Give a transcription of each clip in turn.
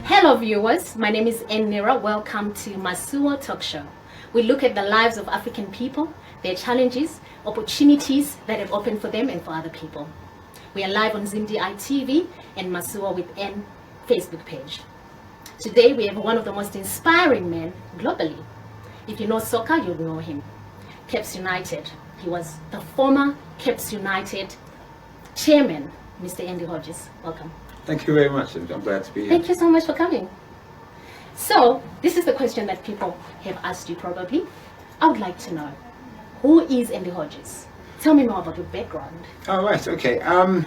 Hello viewers, my name is Nhira. Welcome to Masuwa Talk Show. We look at the lives of African people, their challenges, opportunities that have opened for them and for other people. We are live on SlyMedia Tv and Masuwa with N Facebook page. Today we have one of the most inspiring men globally. If you know soccer, you'll know him. Caps United. He was the former Caps United chairman, Mr. Andy Hodges. Welcome. Thank you very much. I'm glad to be here. Thank you so much for coming. So, this is the question that people have asked you probably. I would like to know, who is Andy Hodges? Tell me more about your background. Oh, right, okay. I'm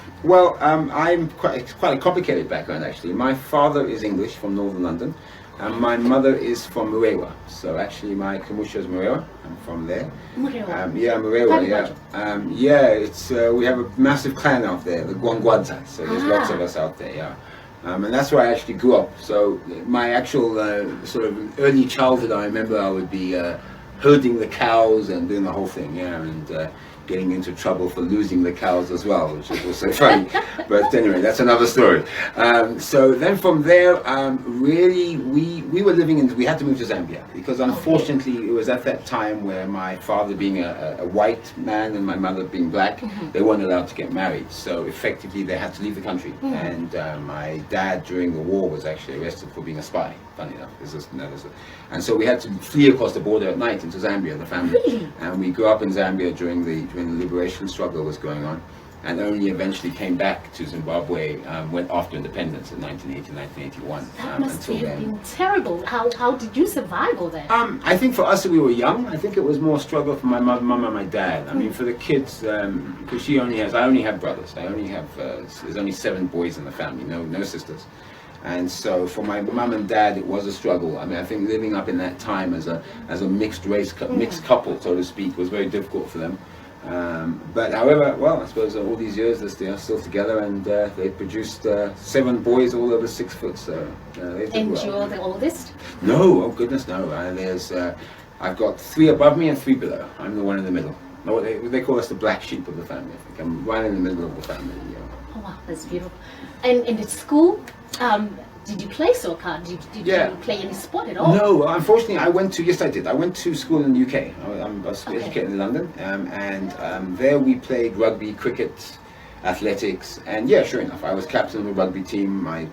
quite a complicated background, actually. My father is English from Northern London, and my mother is from Murewa. So actually my Kamusha is Murewa. I'm from there. Murewa? Yeah, Murewa, yeah. It's, we have a massive clan out there, the Gwangwadza. So there's lots of us out there, yeah. And that's where I actually grew up. So my actual sort of early childhood, I remember I would be herding the cows and doing the whole thing, yeah, and getting into trouble for losing the cows as well, which is also funny. But anyway, that's another story. So then from there, really, we were living in, we had to move to Zambia because unfortunately it was at that time where my father being a white man and my mother being black, they weren't allowed to get married. So effectively they had to leave the country. And my dad during the war was actually arrested for being a spy, funny enough. And so we had to flee across the border at night into Zambia, the family. Really? And we grew up in Zambia during the liberation struggle was going on, and only eventually came back to Zimbabwe went after independence in 1980, 1981. That must have been terrible. How did you survive all that? I think for us, we were young. I think it was more struggle for my mum and my dad. I mean, for the kids, because I only have brothers. There's only 7 boys in the family, no sisters. And so for my mum and dad, it was a struggle. I mean, I think living up in that time as a mixed race, mixed couple, so to speak, was very difficult for them. But however, well, I suppose all these years they're still together, and they produced 7 boys, all over 6 foot. So they did And well. you're the oldest? No, oh goodness, no. I've got 3 above me and 3 below. I'm the one in the middle. No, they call us the black sheep of the family. I think I'm right in the middle of the family. Yeah. Oh wow, that's beautiful. And at school, did you play soccer? Did you play any sport at all? No, unfortunately, yes, I did. I went to school in the UK. I was educated in London, and there we played rugby, cricket, athletics, and yeah, sure enough, I was captain of the rugby team, my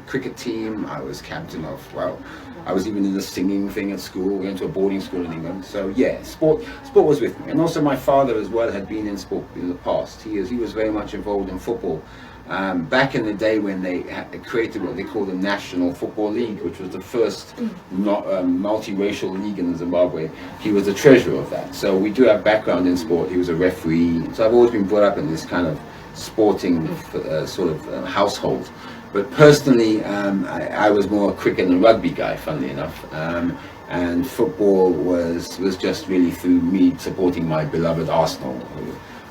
cricket team. I was captain of, well, I was even in the singing thing at school. We went to a boarding school in England. So yeah, sport was with me. And also my father as well had been in sport in the past. He was very much involved in football. Back in the day when they created what they called the National Football League, which was the first multiracial league in Zimbabwe, he was the treasurer of that. So we do have background in sport. He was a referee. So I've always been brought up in this kind of sporting household. But personally, I was more a cricket and rugby guy, funnily enough. And football was just really through me supporting my beloved Arsenal.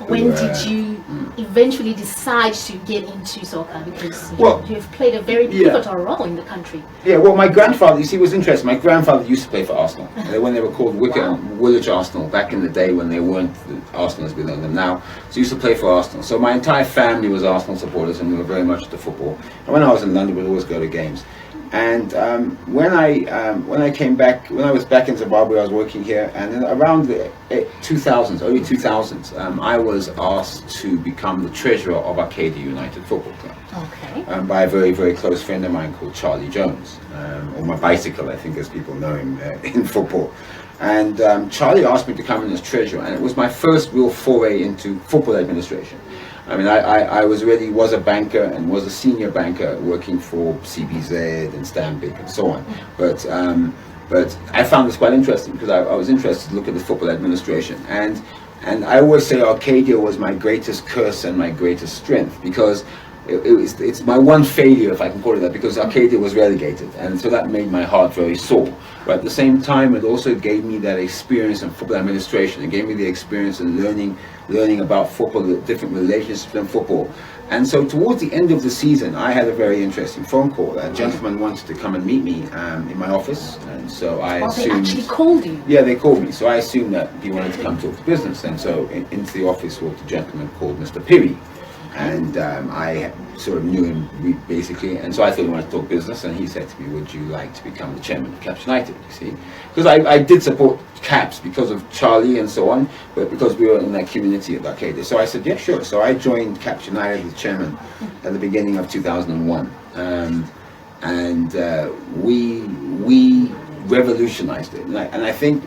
When did you eventually decide to get into soccer? Because you've played a very pivotal role in the country. Yeah, well, my grandfather, you see, was interesting. My grandfather used to play for Arsenal when they were called Woolwich Arsenal back in the day when they weren't Arsenal as we know them now. So he used to play for Arsenal. So my entire family was Arsenal supporters, and we were very much into football. And when I was in London, we'd always go to games. And when I came back, when I was back in Zimbabwe, I was working here, and then around the early 2000s, I was asked to become the treasurer of Arcadia United Football Club. Okay. By a very, very close friend of mine called Charlie Jones, or my bicycle, I think, as people know him in football. And Charlie asked me to come in as treasurer, and it was my first real foray into football administration. I mean, I was a banker and was a senior banker working for CBZ and Stanbic and so on. But I found this quite interesting because I was interested to look at the football administration. And I always say Arcadia was my greatest curse and my greatest strength, because it's my one failure, if I can call it that, because Arcadia was relegated, and so that made my heart very sore. But at the same time, it also gave me that experience in football administration. It gave me the experience in learning about football, the different relationships in football. And so towards the end of the season, I had a very interesting phone call. A gentleman wanted to come and meet me in my office, and so I assumed... they actually called you? Yeah, they called me. So I assumed that he wanted to come talk to business, and so into the office walked a gentleman called Mr. Piri. And I sort of knew him basically, and so I thought he wanted to talk business, and he said to me, would you like to become the chairman of Caps United, you see? Because I did support Caps because of Charlie and so on, but because we were in that community at Arcadia. So I said, yeah, sure. So I joined Caps United as chairman at the beginning of 2001. We revolutionized it. And I think,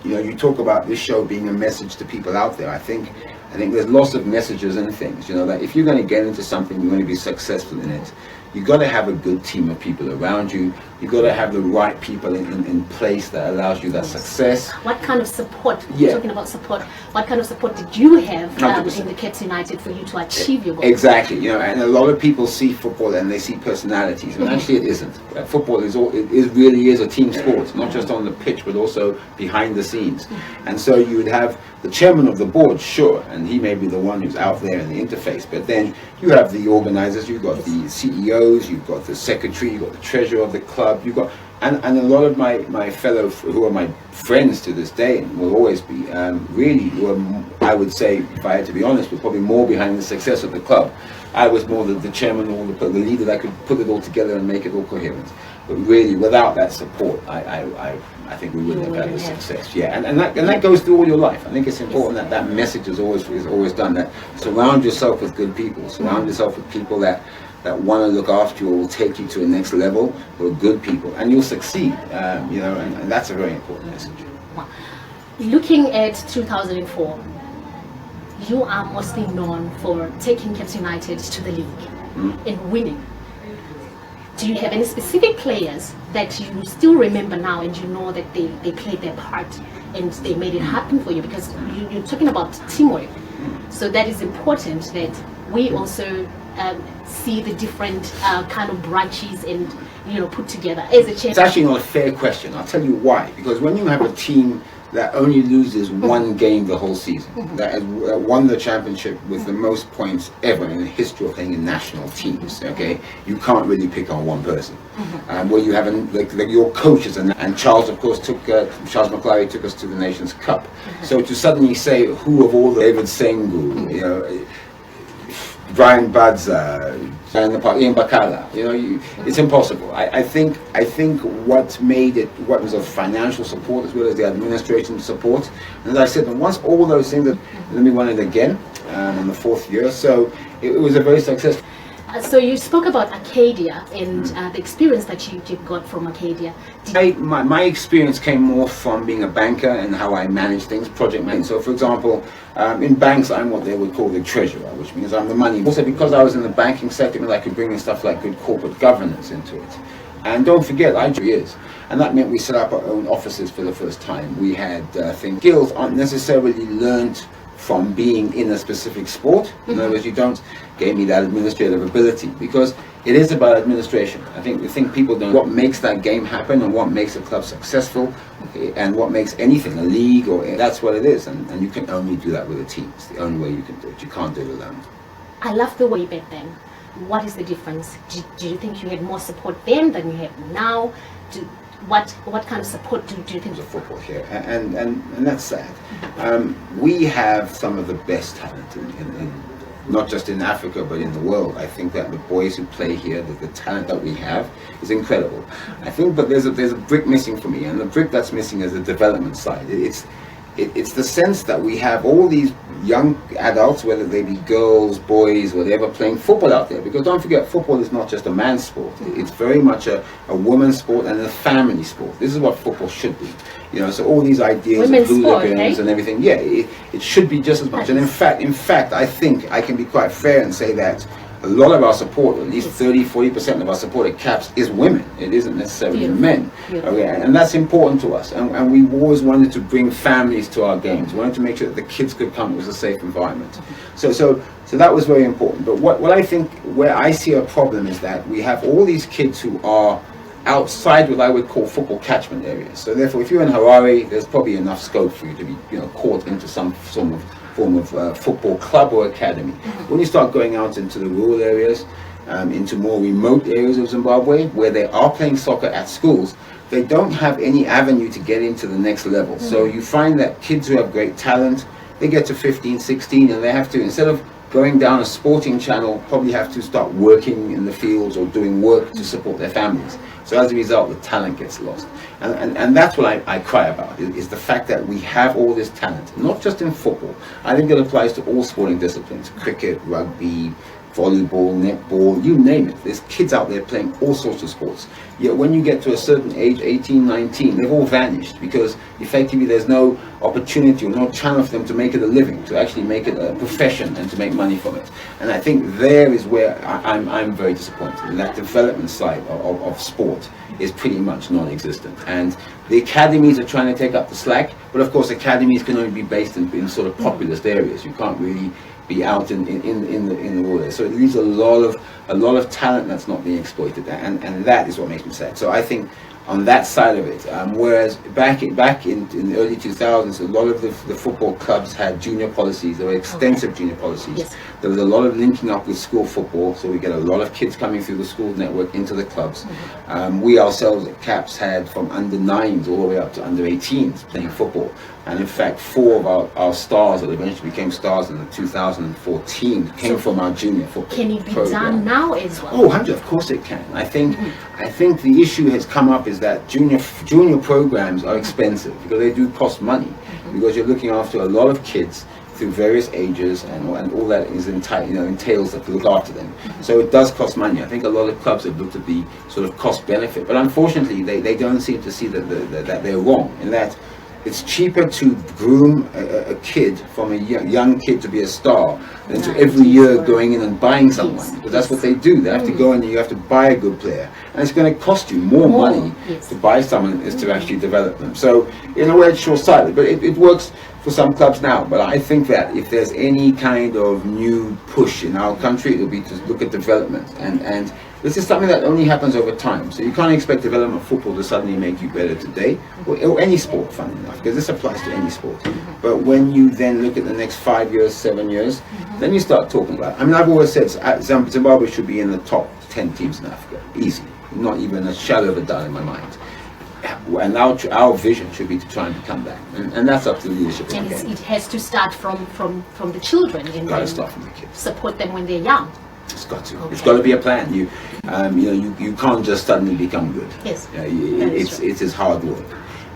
you know, you talk about this show being a message to people out there. I think there's lots of messages and things, you know, that if you're going to get into something, you're going to be successful in it, you've got to have a good team of people around you. You've got to have the right people in place that allows you that success. What kind of support, you're talking about support, what kind of support did you have in the Caps United for you to achieve your goals? Exactly, you know, and a lot of people see football and they see personalities, and actually it isn't. Football really is a team sport, not just on the pitch, but also behind the scenes. And so you would have the chairman of the board, sure, and he may be the one who's out there in the interface, but then you have the organizers, you've got the CEOs, you've got the secretary, you've got the treasurer of the club, you've got, and a lot of my fellow, who are my friends to this day and will always be, really were, I would say, if I had to be honest, were probably more behind the success of the club. I was more the chairman or the leader that could put it all together and make it all coherent. But really, without that support, I think we wouldn't have had the success. Yeah, and that goes through all your life. I think it's important that message is always done. That surround yourself with good people. Surround yourself with people that want to look after you or will take you to the next level. Who are good people, and you'll succeed. You know, and that's a very important message. Wow. Looking at 2004, you are mostly known for taking Caps United to the league and winning. Do you have any specific players that you still remember now and you know that they played their part and they made it happen for you? Because you're talking about teamwork. So that is important, that we also see the different kind of branches and, you know, put together as a champion. It's actually not a fair question. I'll tell you why. Because when you have a team that only loses one game the whole season, that has won the championship with the most points ever in the history of playing in national teams, okay, you can't really pick on one person. Where you have your coaches, and Charles, of course, Charles McClary took us to the Nations Cup. So to suddenly say who of all the David Sengu, you know, Brian Badza, Ian Bakala, you know, it's impossible. I think what made it, what was the financial support as well as the administration support. And as I said, once all those things, let me run it again in the fourth year. So it was a very successful. So you spoke about Arcadia and the experience that you got from Arcadia. My experience came more from being a banker and how I manage things, project management. So for example, in banks I'm what they would call the treasurer, which means I'm the money. Also because I was in the banking sector, I could bring in stuff like good corporate governance into it. And don't forget, I years. And that meant we set up our own offices for the first time. We had things, skills aren't necessarily learned from being in a specific sport. In other words, you don't gave me that administrative ability, because it is about administration. I think people don't know what makes that game happen and what makes a club successful and what makes anything, a league, or that's what it is. And you can only do that with a team. It's the only way you can do it. You can't do it alone. I love the way back then. What is the difference? Do you think you had more support then than you have now? What kind of support do you think? There's a football here, and that's sad. We have some of the best talent in not just in Africa but in the world. I think that the boys who play here, the talent that we have is incredible. I think, but there's a brick missing for me, and the brick that's missing is the development side. It's the sense that we have all these young adults, whether they be girls, boys, whatever, playing football out there. Because don't forget, football is not just a man's sport. It's very much a woman's sport and a family sport. This is what football should be. You know, so all these ideas women's of sport, hooligans and everything, yeah, it should be just as much. And in fact, I think I can be quite fair and say that a lot of our support, at least 30-40% of our support at CAPS is women. It isn't necessarily men. Okay, and that's important to us. And we always wanted to bring families to our games. We wanted to make sure that the kids could come. It was a safe environment. So that was very important. But what I think, where I see a problem is that we have all these kids who are outside what I would call football catchment areas. So therefore, if you're in Harare, there's probably enough scope for you to be, caught into some form of football club or academy. When you start going out into the rural areas, into more remote areas of Zimbabwe, where they are playing soccer at schools, they don't have any avenue to get into the next level. So you find that kids who have great talent, they get to 15, 16, and they have to, instead of going down a sporting channel probably have to start working in the fields or doing work to support their families. So as a result, the talent gets lost. And that's what I cry about, is the fact that we have all this talent, not just in football. I think it applies to all sporting disciplines: cricket, rugby, volleyball, netball, you name it. There's kids out there playing all sorts of sports. Yet when you get to a certain age, 18, 19, they've all vanished because effectively there's no opportunity or no channel for them to make it a living, to actually make it a profession and to make money from it. And I think there is where I'm very disappointed. And that development side of sport is pretty much non-existent. And the academies are trying to take up the slack, but of course academies can only be based in sort of populist areas. You can't really be out in the world. So it leaves a lot of talent that's not being exploited, and that is what makes me sad. So I think on that side of it, whereas back in the early 2000s, a lot of the football clubs had junior policies. There were extensive junior policies. Yes. There was a lot of linking up with school football, so we get a lot of kids coming through the school network into the clubs. We ourselves at CAPS had from under 9s all the way up to under 18s playing football. And in fact, 4 of our stars that eventually became stars in 2014 came from our junior football Can it be program. done now as well? Oh, 100, of course it can. I think the issue has come up is that junior programs are expensive because they do cost money, because you're looking after a lot of kids through various ages and all that is entails to look after them. So it does cost money. I think a lot of clubs have looked at the sort of cost benefit, but unfortunately they don't seem to see that they're wrong in that. It's cheaper to groom a kid from a young kid to be a star than to every year going in and buying someone. Because that's what they do. They have to go in and you have to buy a good player. And it's going to cost you more money to buy someone than to actually develop them. So in a way it's short-sighted. But it works for some clubs now. But I think that if there's any kind of new push in our country, it'll be to look at development. And this is something that only happens over time. So you can't expect development of football to suddenly make you better today, or any sport, funny enough, because this applies to any sport. But when you then look at the next 5 years, 7 years, then you start talking about it. I mean, I've always said Zimbabwe should be in the top 10 teams in Africa, easy, not even a shadow of a doubt in my mind. And our vision should be to try and become that, and that's up to the leadership. And it has to start from the children, and got to start from the kids. Support them when they're young. It's got to. Okay. It's got to be a plan. You can't just suddenly become good. Yes. It is hard work,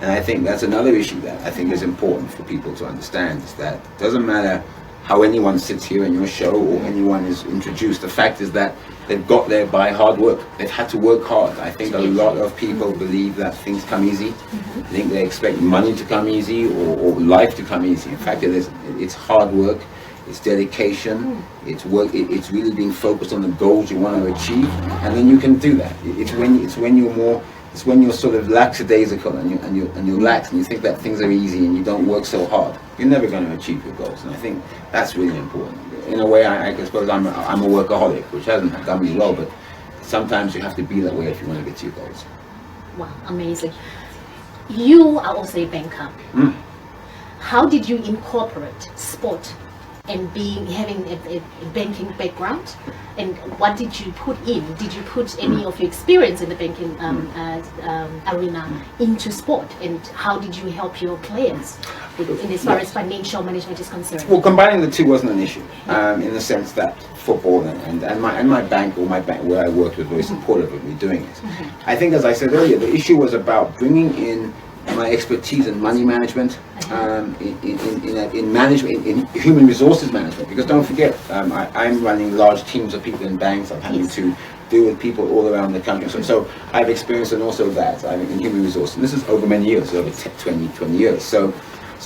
and I think that's another issue that I think is important for people to understand. Is that it doesn't matter how anyone sits here in your show or anyone is introduced. The fact is that they've got there by hard work. They've had to work hard. I think a lot of people believe that things come easy. I think they expect money to come easy or life to come easy. In fact, it's hard work. It's dedication, it's work, it's really being focused on the goals you want to achieve, and then you can do that. It's when you're sort of lackadaisical and you're lax and you think that things are easy and you don't work so hard, you're never going to achieve your goals. And I think that's really important. In a way, I suppose I'm a workaholic, which hasn't done me well, but sometimes you have to be that way if you want to get to your goals. Wow, amazing. You are also a banker. How did you incorporate sport and having a banking background, and what did you put in? Did you put any of your experience in the banking arena into sport, and how did you help your clients in as far as financial management is concerned? Well, combining the two wasn't an issue, in the sense that football and my bank where I worked was very supportive of me doing it. I think, as I said earlier, the issue was about bringing in my expertise in money management, in management, in human resources management. Because don't forget, I'm running large teams of people in banks. I'm having to deal with people all around the country. So I've experienced and also that in human resources. And this is over many years, over 20 years. So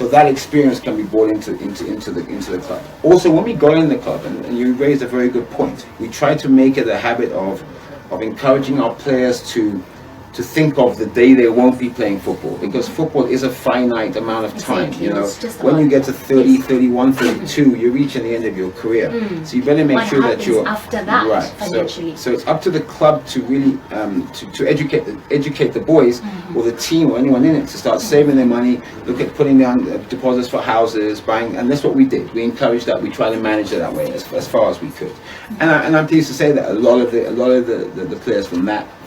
that experience can be brought into the club. Also, when we got in the club, and you raised a very good point, we tried to make it a habit of encouraging our players to think of the day they won't be playing football, because football is a finite amount of time. When you get to 30, 31, 32, you're reaching the end of your career. So you better make sure that you're after that, right. Financially. So it's up to the club to really to educate the boys or the team or anyone in it to start saving their money, look at putting down deposits for houses, buying, and that's what we did. We encouraged that. We tried to manage it that way as far as we could. And I'm pleased to say that a lot of the players from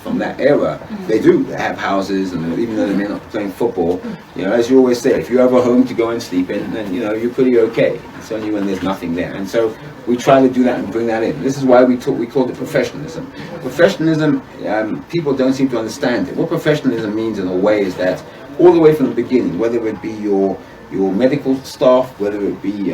from that era, they have houses, and even though they may not be playing football, you know, as you always say, if you have a home to go and sleep in, then you know you're pretty okay. It's only when there's nothing there, and so we try to do that and bring that in. This is why we called it professionalism. Professionalism, people don't seem to understand it. What professionalism means in a way is that all the way from the beginning, whether it be your medical staff, whether it be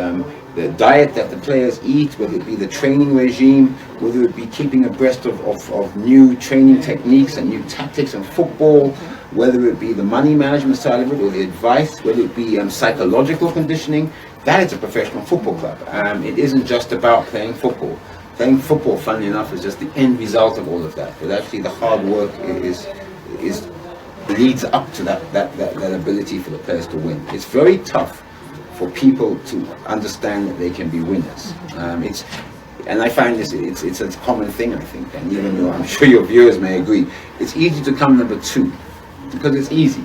the diet that the players eat, whether it be the training regime, whether it be keeping abreast of new training techniques and new tactics in football, whether it be the money management side of it or the advice, whether it be psychological conditioning, that is a professional football club. It isn't just about playing football. Playing football, funnily enough, is just the end result of all of that. But actually the hard work leads up to that ability for the players to win. It's very tough for people to understand that they can be winners. And I find it's a common thing, I think, and even though I'm sure your viewers may agree, it's easy to come number 2 because it's easy.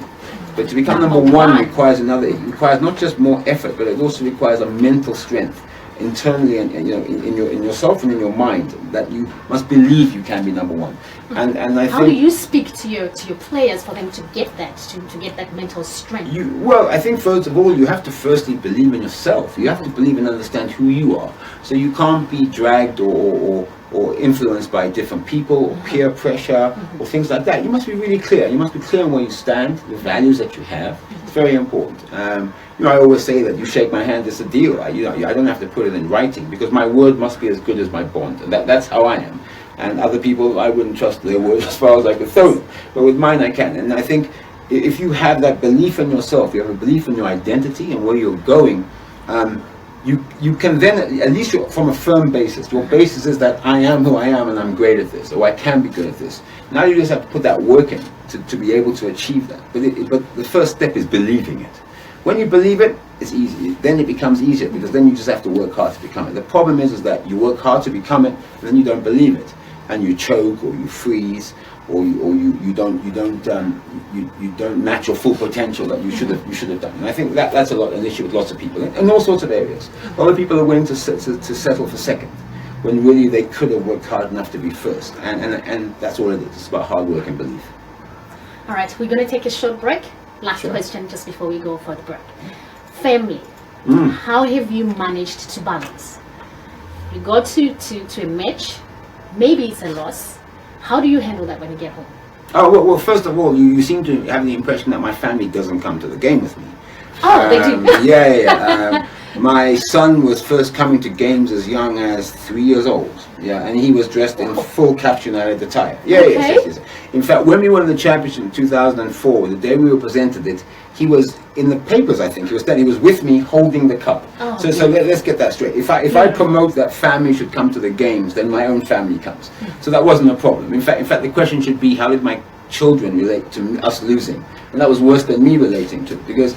But to become number 1 requires it requires not just more effort, but it also requires a mental strength internally and you know in yourself and in your mind that you must believe you can be number 1. And I think, how do you speak to your players for them to get that to get that mental strength? Well, I think first of all you have to firstly believe in yourself. You have to believe and understand who you are. So you can't be dragged or influenced by different people or peer pressure or things like that. You must be really clear. You must be clear on where you stand, the values that you have. It's very important. You know, I always say that you shake my hand, it's a deal. I don't have to put it in writing because my word must be as good as my bond. And that's how I am. And other people, I wouldn't trust their word as far as I could throw them. But with mine, I can. And I think if you have that belief in yourself, you have a belief in your identity and where you're going, you can then, at least from a firm basis, your basis is that I am who I am and I'm great at this, or I can be good at this. Now you just have to put that work in to be able to achieve that. But the first step is believing it. When you believe it, it's easy. Then it becomes easier because then you just have to work hard to become it. The problem is that you work hard to become it, and then you don't believe it, and you choke or you freeze, or you don't match your full potential that you should have done. And I think that's an issue with lots of people in all sorts of areas. A lot of people are willing to settle for second, when really they could have worked hard enough to be first. And that's all it is. It's about hard work and belief. All right, we're going to take a short break. Last question just before we go for the break. Family. How have you managed to balance? You go to a match, maybe it's a loss. How do you handle that when you get home? Oh, well first of all, you seem to have the impression that my family doesn't come to the game with me. Oh, they do? Yeah. My son was first coming to games as young as 3 years old. Yeah, and he was dressed in full Cape United attire. Yeah, okay. Yes. In fact, when we won the championship in 2004, the day we were presented it, he was in the papers. I think he was with me holding the cup. Oh, so let's get that straight. If I promote that family should come to the games, then my own family comes. So that wasn't a problem. In fact, the question should be, how did my children relate to us losing? And that was worse than me relating to it, because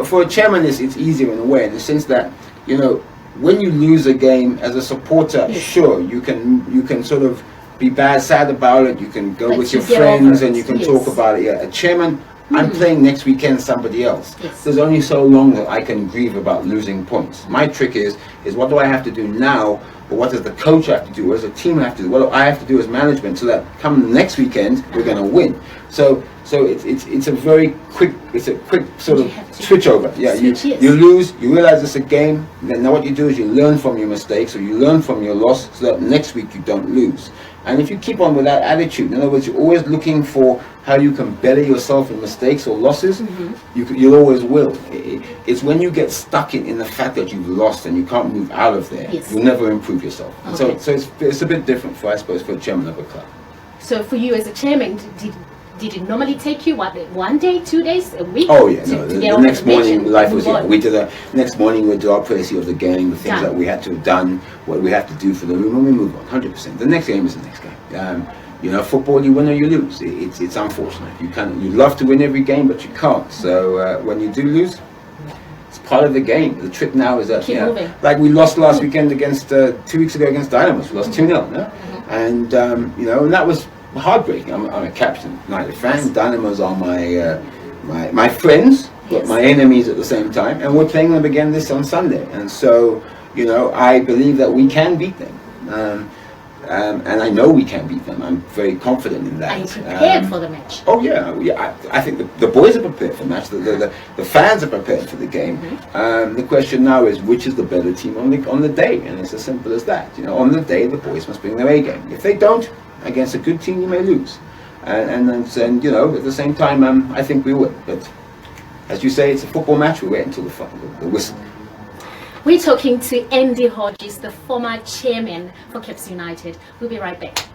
for a chairman it's easier in a way, in the sense that, you know, when you lose a game as a supporter, sure, you can sort of be sad about it, you can go with your friends and you can talk about it. Yeah, a chairman, I'm playing next weekend somebody else. There's only so long that I can grieve about losing points. My trick is what do I have to do now, or what does the coach have to do, what does the team have to do, what do I have to do as management, so that come the next weekend we're going to win. So it's a very quick, sort of switch over. Yeah, you lose, you realize it's a game. Then now what you do is you learn from your mistakes, or you learn from your loss, so that next week you don't lose. And if you keep on with that attitude, in other words, you're always looking for how you can better yourself in mistakes or losses, you always will. It's when you get stuck in the fact that you've lost and you can't move out of there, you'll never improve yourself. Okay. So it's a bit different for, I suppose, for a chairman of a club. So for you as a chairman, did it normally take you, 1 day, 2 days, a week? Oh yeah, the next morning life was next morning we'd do our précis of the game, the things that we had to have done, what we have to do for the room, and we move on, 100%. The next game is the next game. You know, football, you win or you lose. It's unfortunate. You love to win every game, but you can't. So when you do lose, it's part of the game. The trick now is that, like we lost last weekend against 2 weeks ago against Dynamos. We lost 2-0, no? And you know, and that was heartbreaking. I'm a Captain United fan. Dynamos are my friends, but my enemies at the same time. And we're playing them again on Sunday. And so, you know, I believe that we can beat them. and I know we can beat them. I'm very confident in that. Are you prepared for the match? Oh yeah. I think the boys are prepared for the match. The fans are prepared for the game. The question now is which is the better team on the day, and it's as simple as that. You know, on the day the boys must bring their A game. If they don't, against a good team you may lose, and you know, at the same time I think we will. But as you say, it's a football match. We wait until the whistle. We're talking to Andy Hodges, the former chairman for Caps United. We'll be right back.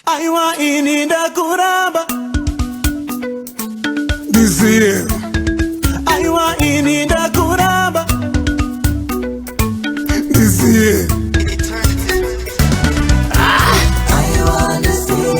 Aiwa ininda kuramba Dizie Aiwa ininda kuramba Dizie Aiwa dizie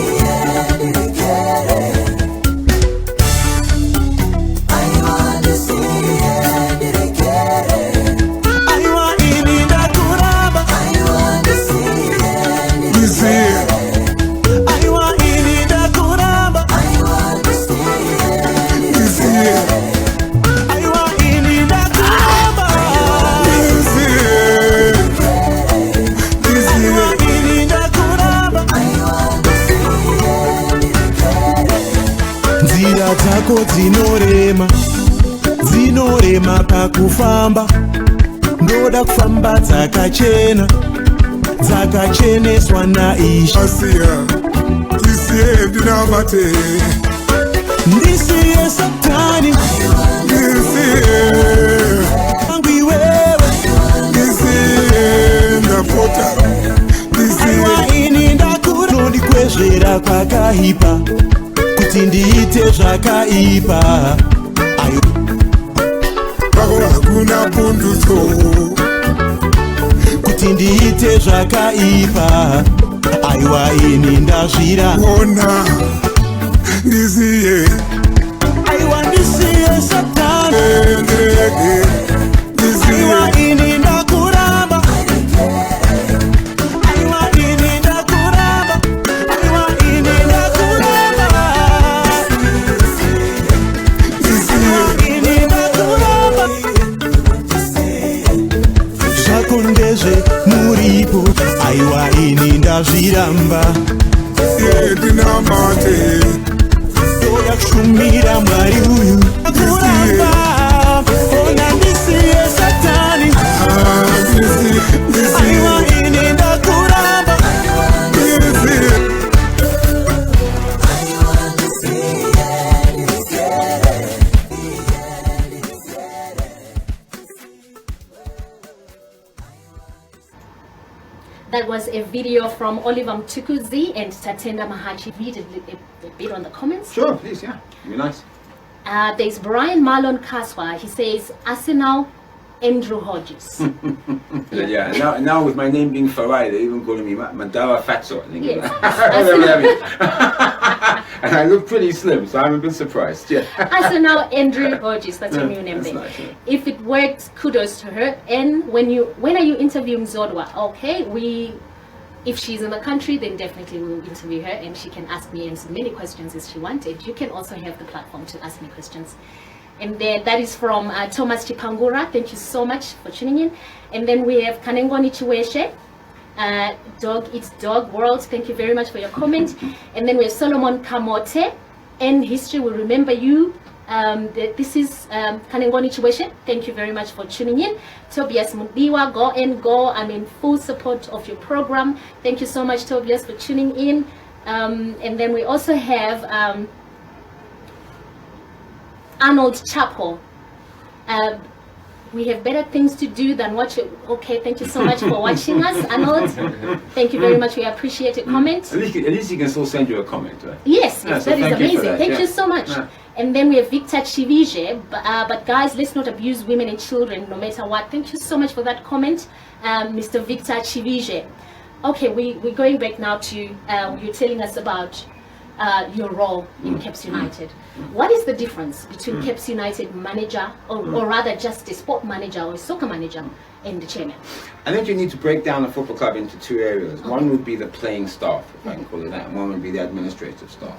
dzako dzinorema pakufamba ndoda kufamba dzakacheneswa naIshe tisiye ndinamate ndisiye satani ndisiye angu iwewe ndisiye ndapota ndisiye ini ndakura ndikwezvera kwakaipa kuti ndiite zvakaipa ayo pako hakuna pundutso kuti ndiite zvakaipa aiwa ini ndazviraona ndiziye aiwa ndisiye satani aiwa ini ndakuramba aiwa ini ndakuramba aiwa ini ndakuramba ini ndakuramba zvako ndezve muripo aiwa ini ndazviramba ndinamate toda kushumira mwari uyu kuramba ona ndisiye satani aiwa ini ndakuramba That was a video from Oliver Mtukuzi and Tatenda Mahachi. Read a bit on the comments. Sure, please, yeah. It'd be nice. There's Brian Marlon Kaswa. He says, Arsenal, Andrew Hodges. Yeah, now with my name being Farai, they're even calling me Mandara Fatso. Yes. And I look pretty slim, so I'm a bit surprised. Yeah. Arsenal, Andrew Hodges. That's your new name there. Nice, yeah. If it works, kudos to her. And when are you interviewing Zodwa? Okay, if she's in the country, then definitely we'll interview her and she can ask me as many questions as she wanted. You can also have the platform to ask me questions. And then that is from Thomas Chipangura. Thank you so much for tuning in. And then we have Kanengoni Chiweshe, Dog Eats Dog World. Thank you very much for your comment. And then we have Solomon Kamote. And History will remember you. This is Kanengoni Chiweshe. Thank you very much for tuning in. Tobias Mudiwa, go and go. I'm in full support of your program. Thank you so much, Tobias, for tuning in. And then we also have Arnold Chapo. We have better things to do than watch it. Okay, thank you so much for watching us, Arnold. Thank you very much. We appreciate your comment. At least he can still send you a comment, right? Yes, Yeah, so that is thank you for amazing. that, Thank yeah. you so much. Yeah. And then we have Victor Chivije. But guys, let's not abuse women and children no matter what. Thank you so much for that comment, Mr. Victor Chivije. Okay, we're going back now to you're telling us about your role in Caps United. What is the difference between Caps United manager, or rather just a sport manager or a soccer manager, and the chairman? I think you need to break down a football club into two areas. One would be the playing staff, if I can call it that, and one would be the administrative staff.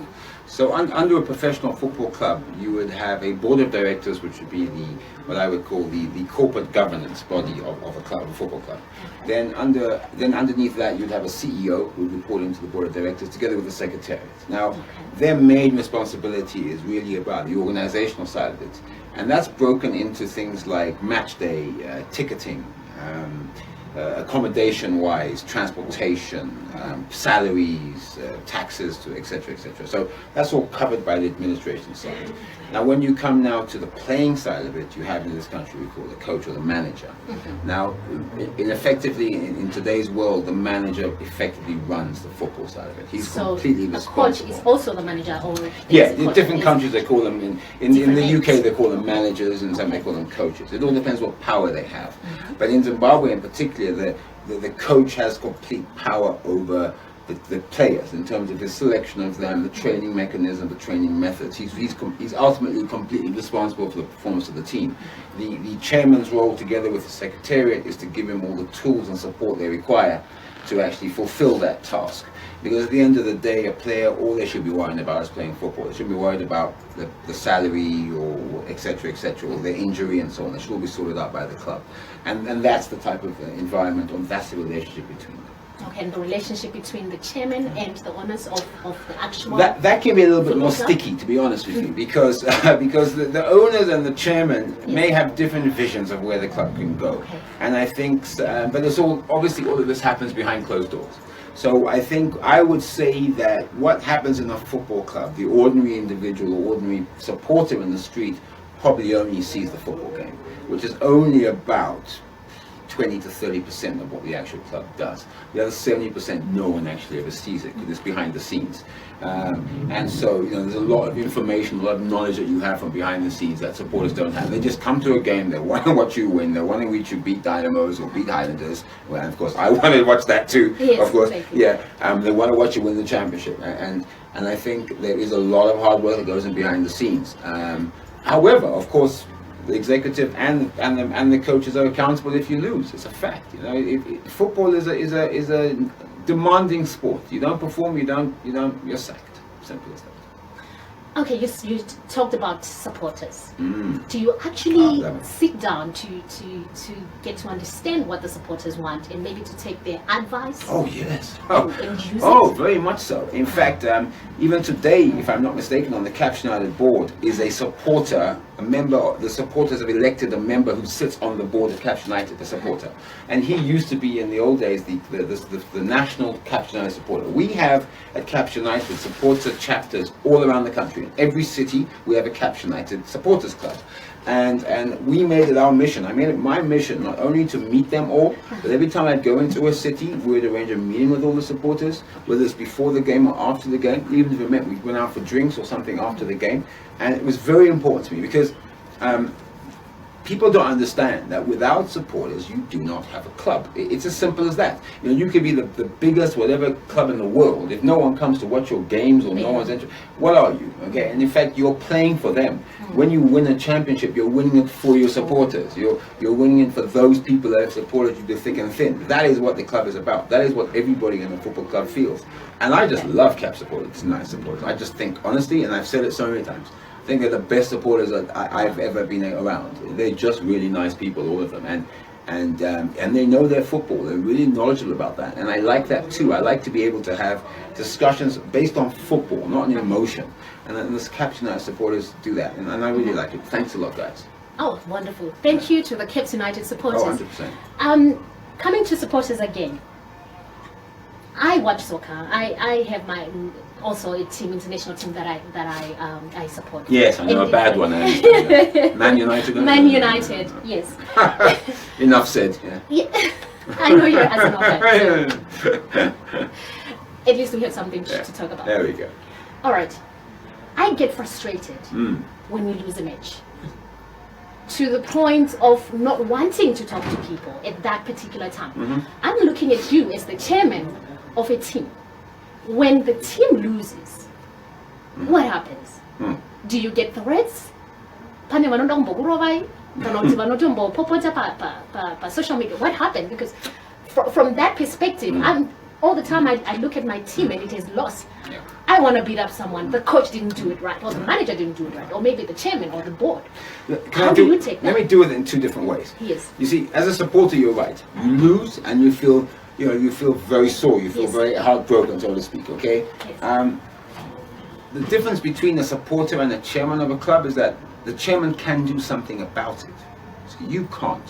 So under a professional football club, you would have a board of directors, which would be what I would call the corporate governance body of a club, a football club. Then underneath that, you'd have a CEO who would report into the board of directors together with the secretariat. Now, their main responsibility is really about the organizational side of it. And that's broken into things like match day, ticketing, accommodation-wise, transportation, salaries, taxes, etc., etc. So that's all covered by the administration side. Now, when you come now to the playing side of it, you have in this country we call the coach or the manager. Now, in today's world, the manager effectively runs the football side of it. He's completely responsible. The coach is also the manager, or yeah, in different countries they call them. In the UK they call them managers, and some they call them coaches. It all depends what power they have. But in Zimbabwe in particular, the coach has complete power over the players in terms of his selection of them, the training mechanism, the training methods. He's ultimately completely responsible for the performance of the team. The chairman's role, together with the secretariat, is to give him all the tools and support they require to actually fulfill that task. Because at the end of the day, a player, all they should be worrying about is playing football. They shouldn't be worried about the salary or etc., or their injury and so on. They should all be sorted out by the club. And that's the type of environment, or that's the relationship between them. Okay, and the relationship between the chairman and the owners of the actual... That can be a little bit more sticky, to be honest with you, because the owners and the chairman may have different visions of where the club can go. Okay. And I think, but it's obviously all of this happens behind closed doors. So I would say that what happens in a football club, the ordinary individual or ordinary supporter in the street probably only sees the football game, which is only about 20 to 30% of what the actual club does. The other 70% no one actually ever sees it, because it's behind the scenes. And so, there's a lot of information, a lot of knowledge that you have from behind the scenes that supporters don't have. They just come to a game, they want to watch you win, they want to watch you beat Dynamos or beat Highlanders. Well, and of course, I want to watch that too, yes, of course. Yeah, they want to watch you win the championship. And I think there is a lot of hard work that goes in behind the scenes. However, of course, the executive and the coaches are accountable if you lose. It's a fact. Football is a demanding sport. You don't perform, you're sacked. Simple as that. Okay, you talked about supporters. Do you actually sit down to get to understand what the supporters want and maybe to take their advice? Oh yes. And use it? Very much so. In fact, even today, if I'm not mistaken, on the Caps United board is a supporter, a member. The supporters have elected a member who sits on the board of Caps United, the supporter, and he used to be in the old days the national Caps United supporter. We have at Caps United supporter chapters all around the country. In every city, we have a Caps United supporters club. And we made it our mission. I made it my mission not only to meet them all, but every time I'd go into a city, we would arrange a meeting with all the supporters, whether it's before the game or after the game. Even if it meant we went out for drinks or something after the game. And it was very important to me because people don't understand that without supporters, you do not have a club. It's as simple as that. You could be the biggest whatever club in the world. If no one comes to watch your games or no one's interested, what are you? Okay, and in fact, you're playing for them. When you win a championship, you're winning it for your supporters. You're winning it for those people that have supported you through thick and thin. That is what the club is about. That is what everybody in a football club feels. And I just love Cap supporters. It's nice supporters. I just think honestly, and I've said it so many times, I think they're the best supporters that I've ever been around. They're just really nice people, all of them, and they know their football. They're really knowledgeable about that, and I like that too. I like to be able to have discussions based on football, not on emotion. And the Caps United supporters do that, and I really like it. Thanks a lot, guys. Oh, wonderful! Thank you to the Caps United supporters. Oh, 100%. Coming to supporters again. I watch soccer. I have my also a team, international team that I support. Yes, I know a bad one. Man United. Man United, yes. Enough said. Yeah. I know you're as an offense. At least we have something to talk about. There we go. All right. I get frustrated when we lose a match, to the point of not wanting to talk to people at that particular time. I'm looking at you as the chairman of a team. When the team loses, what happens? Do you get threats? Pane vanoda kumbokurovai kana kuti vanotombopopota pa social media. What happened? Because from that perspective, all the time I look at my team and it is lost. Yeah. I want to beat up someone. The coach didn't do it right, or the manager didn't do it right, or maybe the chairman or the board. How do you take that? Let me do it in two different ways. Yes. You see, as a supporter, you're right. You lose and you feel, you feel very sore. You feel very heartbroken, so to speak. Okay. Yes. The difference between a supporter and a chairman of a club is that the chairman can do something about it. So you can't.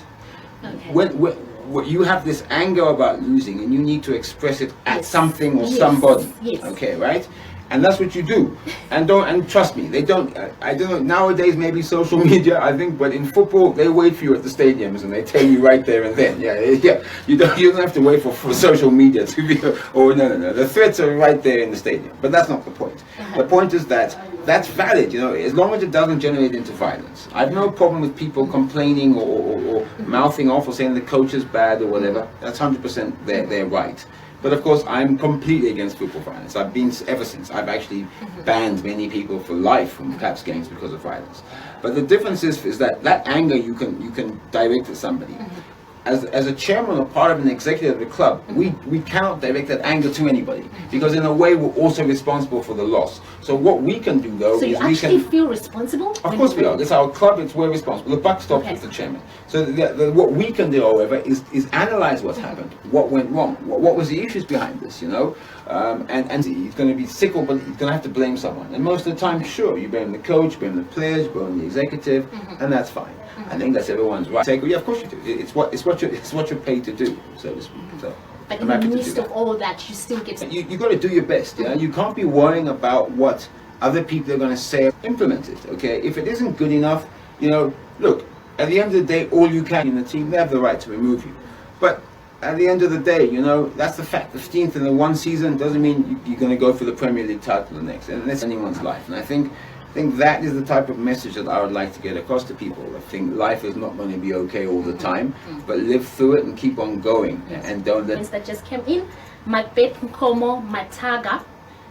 Okay. When you have this anger about losing and you need to express it at something or Yes. somebody. Yes. Okay, right? And that's what you do. And trust me, they don't, I don't know, nowadays maybe social media, I think, but in football, they wait for you at the stadiums and they tell you right there and then. Yeah. You don't have to wait for social media to be, no. The threats are right there in the stadium. But that's not the point. The point is that that's valid, as long as it doesn't generate into violence. I have no problem with people complaining or mouthing off or saying the coach is bad or whatever. That's 100% their right. But of course, I'm completely against football violence. I've been ever since. I've actually banned many people for life from caps games because of violence. But the difference is that anger you can direct at somebody. As a chairman or part of an executive of the club, we cannot direct that anger to anybody, because in a way we're also responsible for the loss. So what we can do though So is you actually feel responsible? of course we are. It's our club. We're responsible. The buck stops with the chairman. So what we can do, however, is analyze what's happened, what went wrong, what was the issues behind this, and he's going to be sick, but he's going to have to blame someone. And most of the time, sure, you blame the coach, blame the players, blame the executive, and that's fine. I think that's everyone's right. Yeah, of course you do. It's what you're paid to do, so to speak. So. But in the midst of all that, you still get... You got to do your best, yeah? You can't be worrying about what other people are going to say. Implement it, okay? If it isn't good enough, look, at the end of the day, all you can in the team, they have the right to remove you. But at the end of the day, that's the fact. 15th in the one season doesn't mean you're going to go for the Premier League title the next. And that's anyone's life. And I think that is the type of message that I would like to get across to people. I think life is not going to be okay all the time, but live through it and keep on going. Yes. And don't let... that just came in, Macbeth Nkomo Mataga,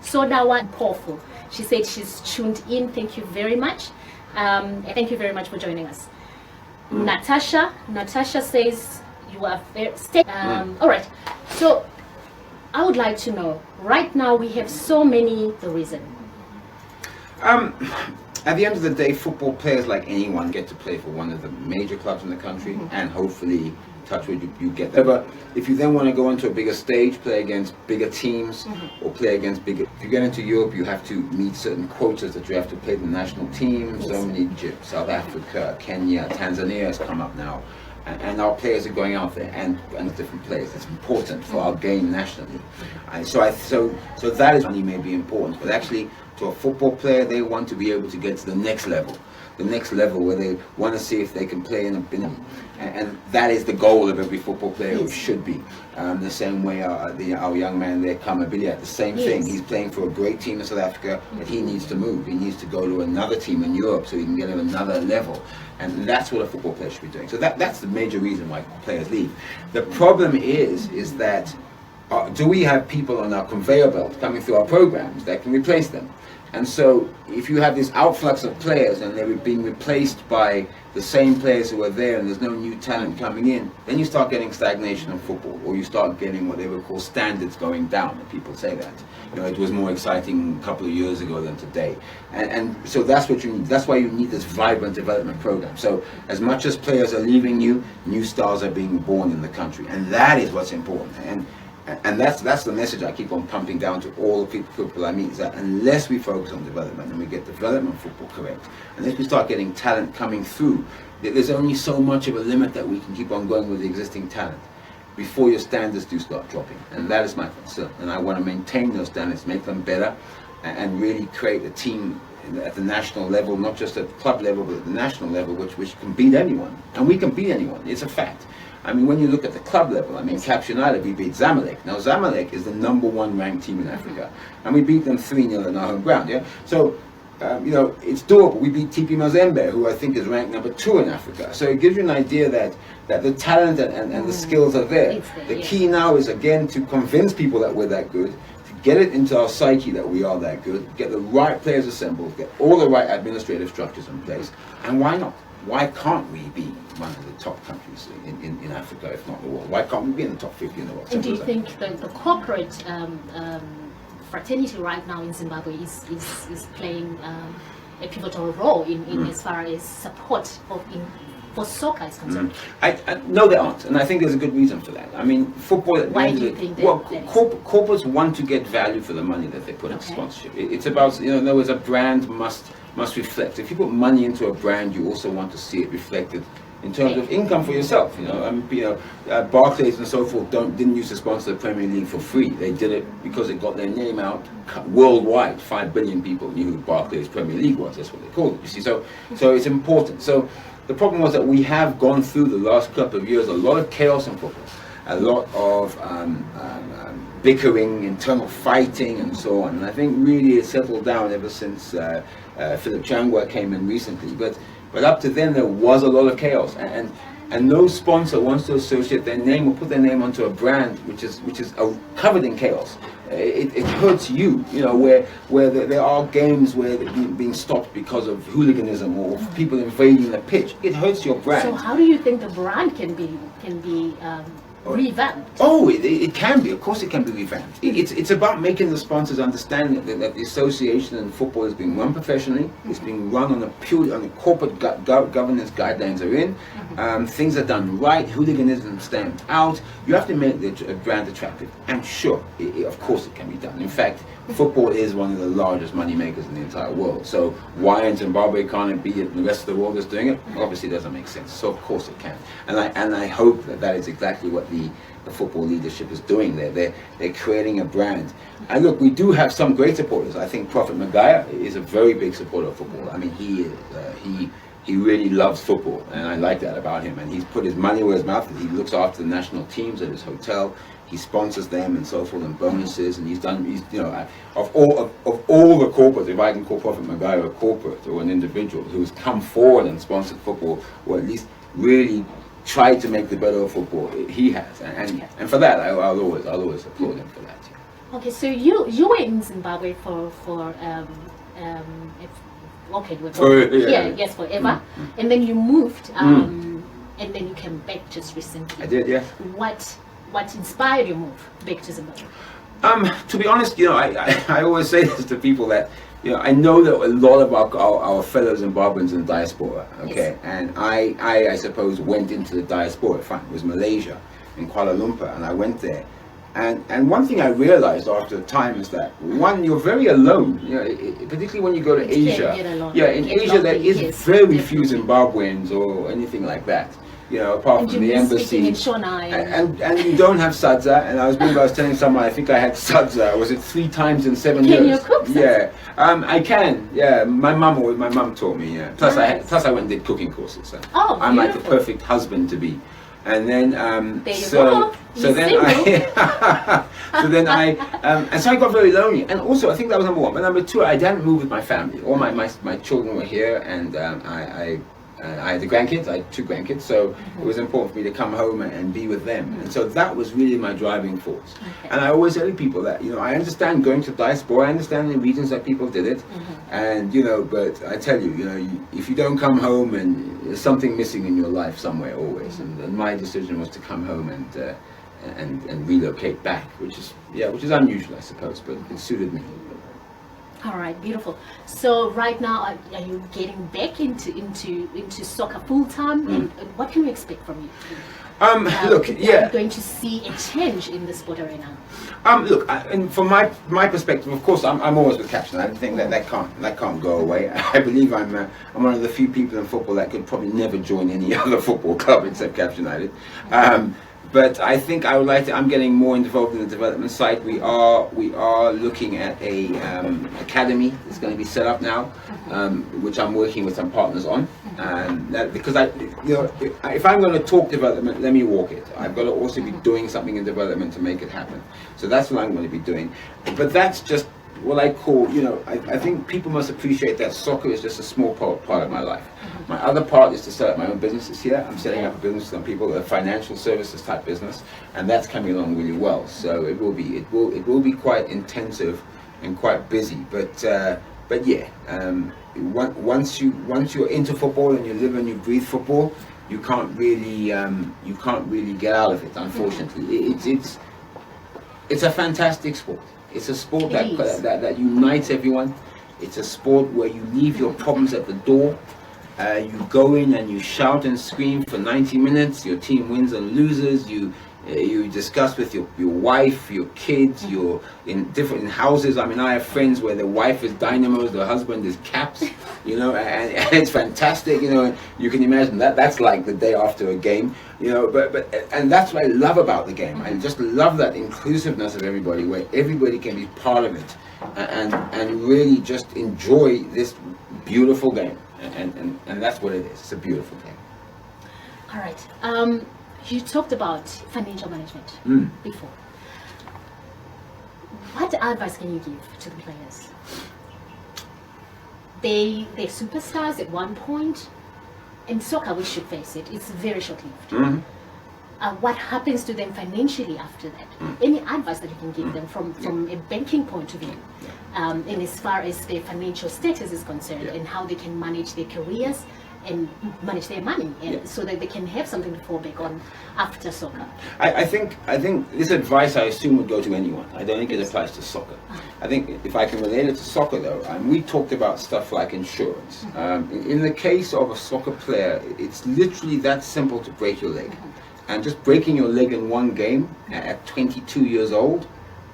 Sodawa Pofu. She said she's tuned in. Thank you very much. Thank you very much for joining us. Natasha says you are very... All right. So I would like to know, right now we have so many... The reason. At the end of the day, football players, like anyone, get to play for one of the major clubs in the country, and hopefully, touch wood, you get there. But if you then want to go onto a bigger stage, play against bigger teams, or play against bigger... If you get into Europe, you have to meet certain quotas that you have to play the national team. So many, South Africa, Kenya, Tanzania has come up now. And our players are going out there and different players. It's important for our game nationally. And so that is money may be important, but actually to a football player, they want to be able to get to the next level where they want to see if they can play and that is the goal of every football player, who should be. The same way our young man there, Kamabilia, the same thing. He's playing for a great team in South Africa, but he needs to move. He needs to go to another team in Europe so he can get to another level. And that's what a football player should be doing. So that's the major reason why players leave. The problem is that do we have people on our conveyor belt coming through our programs that can replace them? And so if you have this outflux of players and they're being replaced by the same players who are there and there's no new talent coming in, then you start getting stagnation in football, or you start getting what they would call standards going down, and people say that. It was more exciting a couple of years ago than today. And so that's what you need. That's why you need this vibrant development program. So as much as players are leaving you, new stars are being born in the country. And that is what's important. And that's the message I keep on pumping down to all the people I meet, is that unless we focus on development and we get development football correct, unless we start getting talent coming through, there's only so much of a limit that we can keep on going with the existing talent before your standards do start dropping. And that is my concern. And I want to maintain those standards, make them better, and really create a team at the national level, not just at the club level, but at the national level, which can beat anyone. And we can beat anyone. It's a fact. I mean, when you look at the club level, Caps United, we beat Zamalek. Now, Zamalek is the #1 ranked team in Africa, and we beat them 3-0 on our home ground, yeah? So, it's doable. We beat TP Mazembe, who I think is ranked #2 in Africa. So it gives you an idea that the talent and the skills are there. The key now is, again, to convince people that we're that good, to get it into our psyche that we are that good, get the right players assembled, get all the right administrative structures in place, and why not? Why can't we be one of the top countries in Africa, if not the world? Why can't we be in the top 50 in the world? And do you think the corporate fraternity right now in Zimbabwe is playing a pivotal role in as far as support for soccer is concerned? No, they aren't, and I think there's a good reason for that. I mean, football. Why do you think that? Well, corporates want to get value for the money that they put into sponsorship. It's about, in other words, a brand must reflect. If you put money into a brand, you also want to see it reflected in terms of income for yourself. Barclays and so forth didn't used to sponsor the Premier League for free. They did it because it got their name out worldwide. 5 billion people knew who Barclays Premier League was. That's what they called it. You see, so it's important. So the problem was that we have gone through the last couple of years a lot of chaos in football, a lot of bickering, internal fighting, and so on. And I think really it settled down ever since Philip Changwa came in recently. But up to then there was a lot of chaos, and no sponsor wants to associate their name or put their name onto a brand which is covered in chaos. It hurts you, where there are games where they're being stopped because of hooliganism or people invading the pitch. It hurts your brand. So how do you think the brand can be revamped? Oh, it can be. Of course it can be revamped. It's about making the sponsors understand that the association in football is being run professionally. It's being run on the corporate governance guidelines are in. Things are done right. Hooliganism stands out. You have to make the brand attractive. And sure, of course it can be done. In fact, football is one of the largest money makers in the entire world. So why in Zimbabwe can't it be and the rest of the world is doing it? Obviously it doesn't make sense. So of course it can. And I hope that is exactly what the football leadership is doing there. They're creating a brand. And look, we do have some great supporters. I think Prophet Magaya is a very big supporter of football. I mean, he really loves football, and I like that about him. And he's put his money where his mouth is. He looks after the national teams at his hotel. He sponsors them and so forth, and bonuses. And he's of all the corporates, if I can call Prophet Magaya a corporate or an individual who's come forward and sponsored football, or at least really tried to make the better of football, he has, and for that I'll always applaud him for that. Yeah. Okay, so you were in Zimbabwe for forever, and then you moved, and then you came back just recently. I did, yeah. What inspired your move back to Zimbabwe? To be honest, I always say this to people that I know that a lot of our fellow Zimbabweans in the diaspora, okay, yes. And I suppose went into the diaspora. It was Malaysia, in Kuala Lumpur, and I went there. And one thing I realized after time is that, one, you're very alone, particularly when you go to Asia. Yeah, in Asia there is very few Zimbabweans or anything like that. Apart from the embassy, and you don't have sadza. And I was telling someone, I think I had sadza. Was it 3 times in 7 years? Can you cook sadza? Yeah, I can. Yeah, my mum taught me. Yeah, plus I went and did cooking courses. So I'm like the perfect husband to be. And then so then I got very lonely. And also I think that was number 1. But number 2, I didn't move with my family. All my children were here, and I had the grandkids. I had 2 grandkids, so it was important for me to come home and be with them. And so that was really my driving force. And I always tell people that I understand going to diaspora. I understand the reasons that people did it, and but I tell you, if you don't come home, and there's something missing in your life somewhere always. And my decision was to come home and relocate back, which is unusual, I suppose, but it suited me. All right, beautiful. So right now, are you getting back into soccer full time? And what can we expect from you? Look, are you going to see a change in the sport arena? Look, and from my perspective, of course, I'm always with Captain. I think that can't go away. I believe I'm one of the few people in football that could probably never join any other football club except Captain United. But I think I would like to. I'm getting more involved in the development side. We are looking at a academy that's going to be set up now, which I'm working with some partners on. Because if I'm going to talk development, let me walk it. I've got to also be doing something in development to make it happen. So that's what I'm going to be doing. But that's just what I call, I think people must appreciate that soccer is just a small part of my life. My other part is to set up my own businesses here. I'm setting up a business with some people, a financial services type business, and that's coming along really well. So it will be quite intensive and quite busy. But yeah, once you're into football and you live and you breathe football, you can't really get out of it. Unfortunately, it's a fantastic sport. It's a sport that unites everyone. It's a sport where you leave your problems at the door. You go in and you shout and scream for 90 minutes. Your team wins and loses. You discuss with your wife, your kids. You're in different houses. I mean, I have friends where the wife is dynamos, the husband is caps. And it's fantastic. You can imagine that's like the day after a game. And that's what I love about the game. I just love that inclusiveness of everybody, where everybody can be part of it, and really just enjoy this beautiful game. And that's what it is. It's a beautiful game. All right. You talked about financial management before. What advice can you give to the players? They're superstars at one point. In soccer, we should face it, it's very short-lived. What happens to them financially after that? Any advice that you can give them from a banking point of view, and as far as their financial status is concerned, and how they can manage their careers and manage their money, so that they can have something to fall back on after soccer? I think this advice, I assume, would go to anyone. I don't think it applies to soccer. I think if I can relate it to soccer, though, we talked about stuff like insurance. In the case of a soccer player, it's literally that simple to break your leg. And just breaking your leg in one game at 22 years old,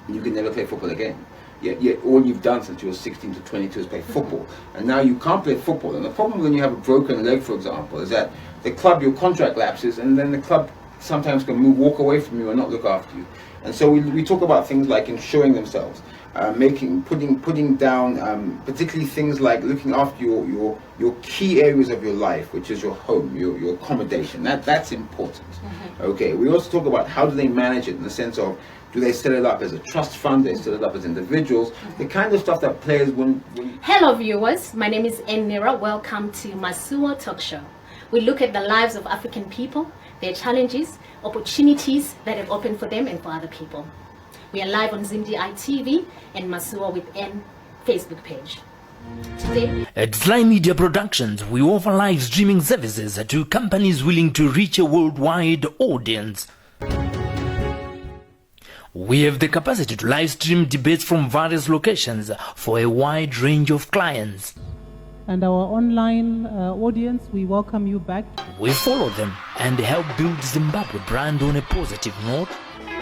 you can never play football again. Yet all you've done since you were 16 to 22 is play football. And now you can't play football. And the problem when you have a broken leg, for example, is that the club, your contract lapses, and then the club sometimes can walk away from you and not look after you. And so we talk about things like insuring themselves, putting down particularly things like looking after your key areas of your life, which is your home, your accommodation. That's important. Okay. We also talk about how do they manage it in the sense of, do they set it up as a trust fund? They set it up as individuals? The kind of stuff that players wouldn't. Hello viewers, my name is Nhira. Welcome to Masuwa Talk Show. We look at the lives of African people, their challenges, opportunities that have opened for them and for other people. We are live on SlyMedia Tv and Masuwa with N Facebook page. Today, at SlyMedia Productions, we offer live streaming services to companies willing to reach a worldwide audience. We have the capacity to live stream debates from various locations for a wide range of clients. And our online audience, we welcome you back. We follow them and help build Zimbabwe brand on a positive note.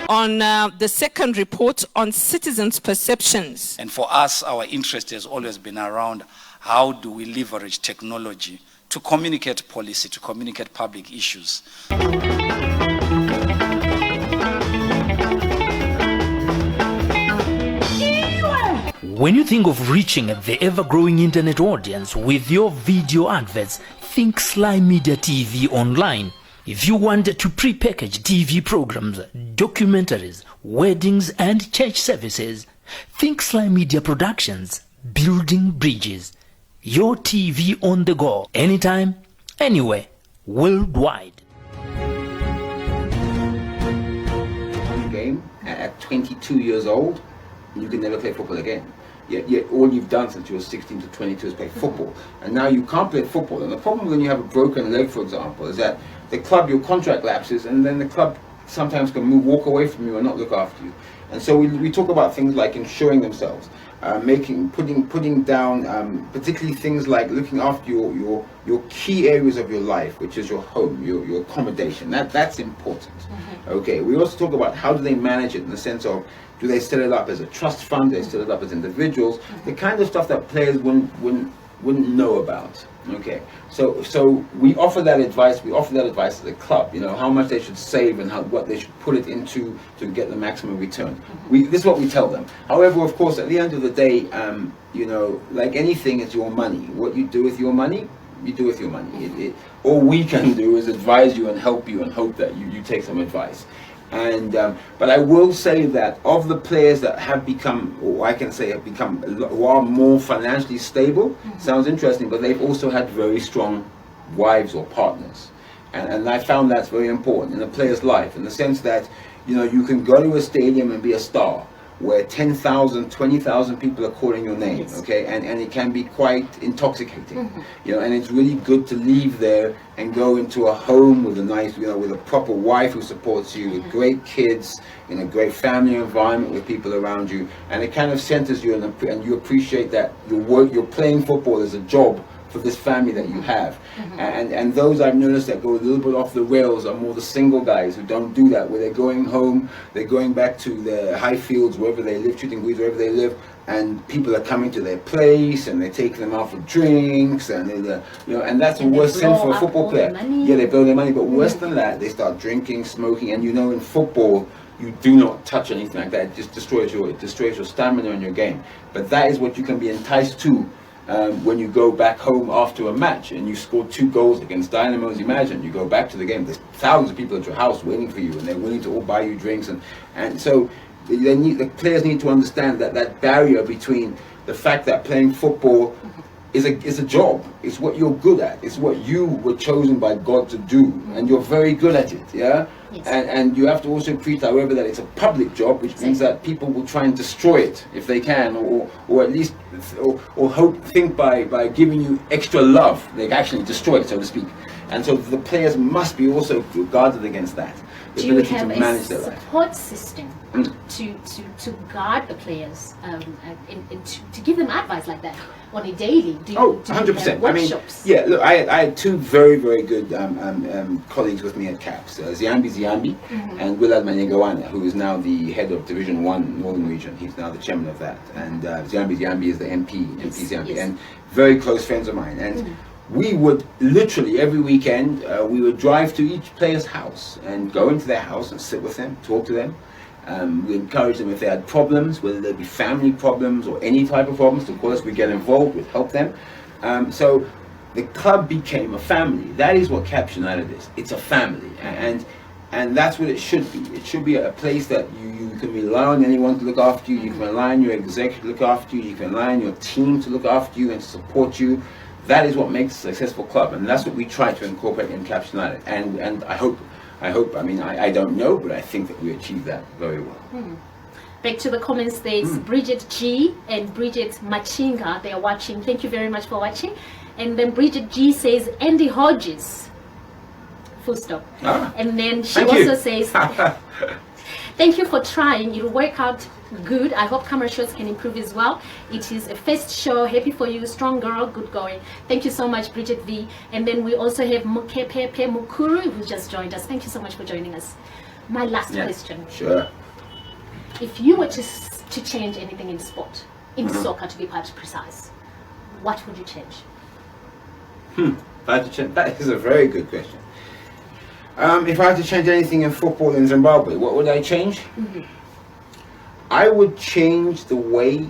On the second report on citizens' perceptions. And for us, our interest has always been around how do we leverage technology to communicate policy, to communicate public issues. When you think of reaching the ever-growing internet audience with your video adverts, think SlyMedia TV Online. If you want to pre-package TV programs, documentaries, weddings and church services, think SlyMedia Productions, building bridges. Your TV on the go, anytime, anywhere, worldwide. Game at 22 years old, you can never play football again. Yet all you've done since you were 16 to 22 is play football. And now you can't play football. And the problem when you have a broken leg, for example, is that the club, your contract lapses, and then the club sometimes can walk away from you and not look after you. And so we talk about things like insuring themselves, putting down particularly things like looking after your key areas of your life, which is your home, your accommodation. That's important. Okay. We also talk about how do they manage it in the sense of, do they set it up as a trust fund? They set it up as individuals? The kind of stuff that players wouldn't know about. Okay, so we offer that advice. We offer that advice to the club. How much they should save and what they should put it into to get the maximum return. This is what we tell them. However, of course, at the end of the day, like anything, it's your money. What you do with your money, you do with your money. All we can do is advise you and help you and hope that you take some advice. And but I will say that of the players that have become, or I can say have become, who are more financially stable, sounds interesting, but they've also had very strong wives or partners. And I found that's very important in a player's life, in the sense that, you know, you can go to a stadium and be a star where 10,000, 20,000 people are calling your name, okay, and it can be quite intoxicating, you know, and it's really good to leave there and go into a home with a nice, you know, with a proper wife who supports you, with great kids, in a great family environment with people around you, and it kind of centers you, and you appreciate that you're playing football as a job for this family that you have. And those I've noticed that go a little bit off the rails are more the single guys who don't do that, where they're going home, they're going back to their high fields, wherever they live, shooting breeze, wherever they live, and people are coming to their place and they're taking them out for drinks, and you know, and that's a worse sin for a football player. Yeah, they blow their money, but worse than that, they start drinking, smoking, and you know, in football you do not touch anything like that. It just destroys your stamina and your game. But that is what you can be enticed to when you go back home after a match and you score 2 goals against Dynamos. Imagine you go back to the game, there's thousands of people at your house waiting for you, and they're willing to all buy you drinks, and so the players need to understand that barrier between the fact that playing football is a job. It's what you're good at. It's what you were chosen by God to do, and you're very good at it. Yeah. Yes. And you have to also treat, however, that it's a public job, which means that people will try and destroy it if they can, or at least think by giving you extra love, they actually destroy it, so to speak. And so the players must be also guarded against that. Do you have a support system to guard the players and to give them advice like that on a daily? Do you 100%. I mean, yeah. Look, I had 2 very, very good colleagues with me at CAPS, Ziambi and Willard Manyegawana, who is now the head of Division 1 Northern Region. He's now the chairman of that, and Ziambi is the MP Ziambi, and very close friends of mine. And we would literally every weekend we would drive to each player's house and go into their house and sit with them, talk to them. We encourage them if they had problems, whether they be family problems or any type of problems, to call us. We get involved, we help them. So the club became a family. That is what CAPS United is. It's a family, and that's what it should be. It should be a place that you can rely on anyone to look after you. You can rely on your executive to look after you. You can rely on your team to look after you and support you. That is what makes a successful club, and that's what we try to incorporate in CAPS United. And I hope, I mean, I don't know, but I think that we achieve that very well. Back to the comments, there's Bridget G and Bridget Machinga. They are watching. Thank you very much for watching. And then Bridget G says, Andy Hodges. Full stop. And then she also says, thank you for trying. It'll work out good. I hope commercials can improve as well. It is a first show. Happy for you. Strong girl. Good going. Thank you so much, Bridget V. And then we also have Mukepepe Mukuru, who just joined us. Thank you so much for joining us. My last question. Sure. If you were to change anything in sport, in soccer to be quite precise, what would you change? If I had to change, that is a very good question. If I had to change anything in football in Zimbabwe, what would I change? I would change the way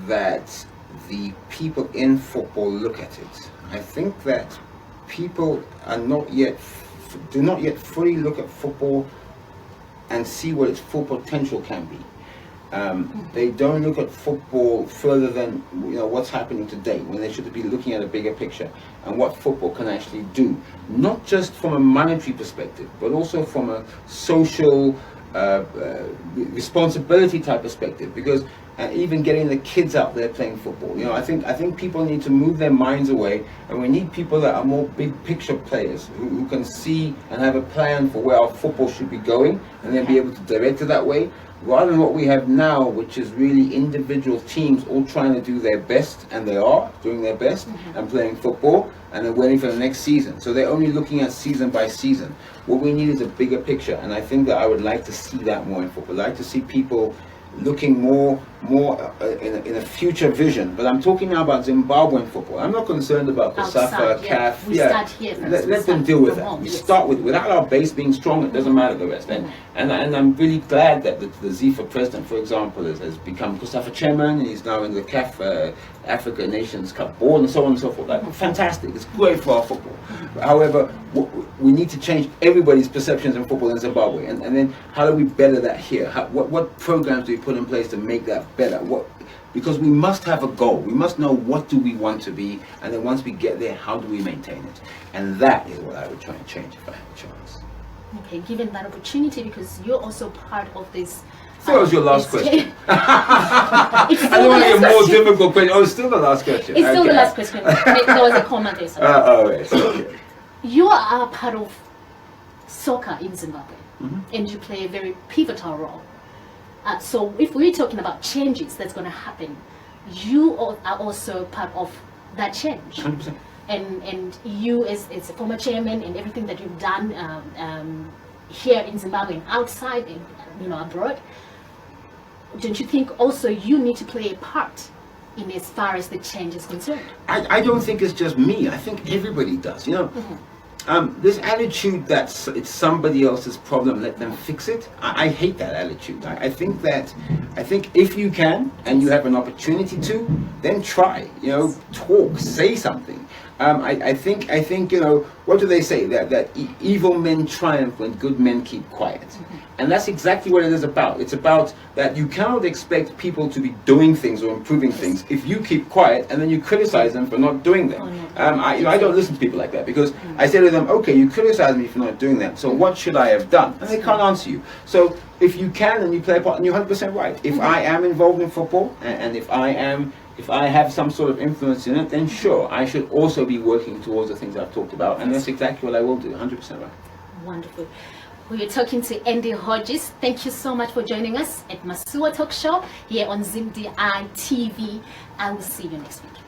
that the people in football look at it. I think that people are do not yet fully look at football and see what its full potential can be. They don't look at football further than what's happening today, when they should be looking at a bigger picture and what football can actually do, not just from a monetary perspective, but also from a social responsibility type perspective. Because even getting the kids out there playing football, I think people need to move their minds away, and we need people that are more big picture players who can see and have a plan for where our football should be going, and then be able to direct it that way, rather than what we have now, which is really individual teams all trying to do their best, and they are doing their best and playing football, and they're waiting for the next season. So they're only looking at season by season. What we need is a bigger picture, and I think that I would like to see that more in football. I'd like to see people looking more in a future vision. But I'm talking now about Zimbabwean football. I'm not concerned about COSAFA, CAF. We start here first. Let them deal with that. We start without our base being strong, it doesn't matter the rest. And I'm really glad that the ZIFA president, for example, has become COSAFA chairman. He's now in the CAF Africa Nations Cup board and so on and so forth. Like, fantastic. It's great for our football. However, we need to change everybody's perceptions in football in Zimbabwe. And then how do we better that here? What programs do we put in place to make that better? Because we must have a goal. We must know what do we want to be, and then once we get there, how do we maintain it? And that is what I would try and change if I had a chance. Okay, given that opportunity, because you're also part of this. So that was your last question. I don't want to get a more difficult question. Oh, it's still the last question. It's still the last question. There was a comment there. Yes. Okay. You are part of soccer in Zimbabwe, and you play a very pivotal role. So if we're talking about changes that's going to happen, you are also part of that change. 100%. And you as a former chairman and everything that you've done here in Zimbabwe and outside and abroad, don't you think also you need to play a part in as far as the change is concerned? I don't think it's just me. I think everybody does. This attitude that it's somebody else's problem, let them fix it. I hate that attitude. I think if you can and you have an opportunity to, then try. Talk, say something. I think what do they say? That evil men triumph when good men keep quiet. And that's exactly what it is about. It's about that you cannot expect people to be doing things or improving things if you keep quiet and then you criticize them for not doing them. I don't listen to people like that, because I say to them, okay, you criticize me for not doing that, so what should I have done? And they can't answer you. So if you can and you play a part, and you're 100% right. If I am involved in football, and if I have some sort of influence in it, then sure, I should also be working towards the things I've talked about, and that's exactly what I will do, 100% right. Wonderful. We are talking to Andy Hodges. Thank you so much for joining us at Masuwa Talk Show here on ZimDI TV. I will see you next week.